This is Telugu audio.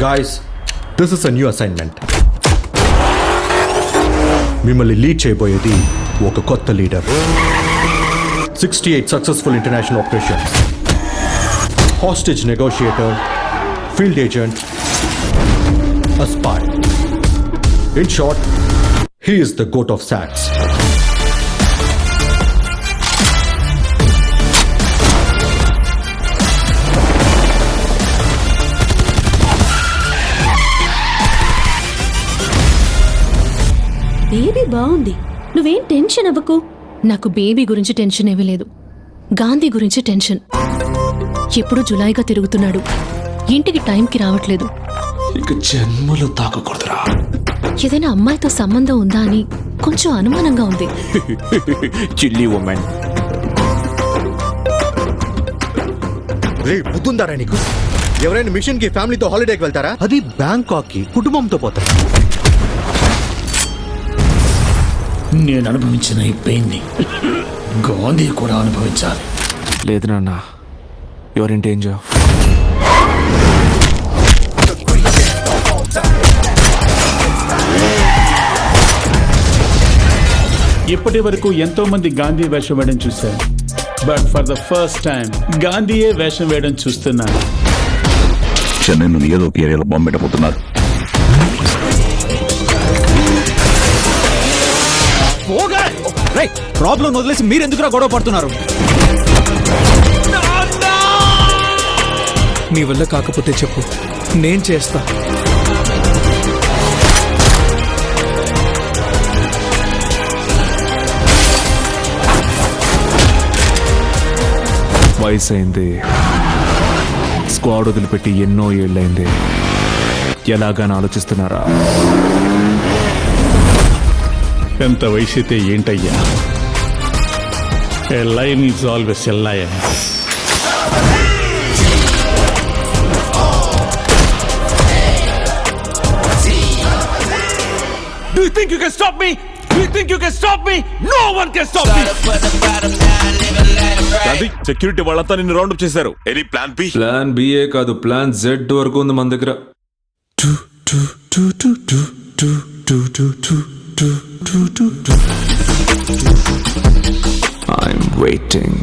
Guys, this is a new assignment. మిమ్మల్ని లీడ్ చేయబోయేది ఒక కొత్త leader. 68 successful international operations, hostage negotiator, field agent, a spy. In short, he is the goat of SATS. Baby బాగుంది, నువ్వేం టెన్షన్ అవ్వకు. నాకు బేబీ గురించి టెన్షన్ ఏమీ లేదు, గాంధీ గురించి టెన్షన్. ఎప్పుడు జులాయిగా తిరుగుతున్నాడు, ఇంటికి టైంకి రావట్లేదు. ఇక జన్మలో తాకకూడదురా. ఏదైనా అమ్మాయితో సంబంధం ఉందా అని కొంచెం అనుమానంగా ఉంది. Chilli women. రే బుద్ధుందారా నీకు? ఎవరైనా మిషన్ కి ఫ్యామిలీతో హాలిడేకి వెళ్తారా? అది బ్యాంకాక్ కి కుటుంబంతో పోతారు. నేను అనుభవించిన ఈ పెయిన్ ని గాంధీ కూడా అనుభవించాలి. లేదు నాన్న, యువర్ ఇన్ డేంజర్. ఇప్పటి వరకు ఎంతో మంది గాంధీ వేషం వేయడం చూశాను, but for the first time గాంధీయే వేషం వేయడం చూస్తున్నాను. చెన్నై నుండి ఏదో ఒక ఏరియాలో బాంబు పెట్టబోతున్నారు. ప్రాబ్లం వదిలేసి మీరెందుకురా గొడవ పడుతున్నారు? నీ వల్ల కాకపోతే చెప్పు, నేను చేస్తా. వయసు అయింది, స్క్వాడ్ వదిలిపెట్టి ఎన్నో ఏళ్ళైంది. ఎలాగాని ఆలోచిస్తున్నారా? ఎంత వయసు అయితే ఏంటయ్యా, a lion is always a lion. Do you think you can stop me? Do you think you can stop me? No one can stop me. Gandhi, security వాళ్ళంతా నిన్ను రౌండ్ అప్ చేశారు. Any plan B? ప్లాన్ బిఏ కాదు, ప్లాన్ జెడ్ వరకు ఉంది మన దగ్గర. I'm waiting.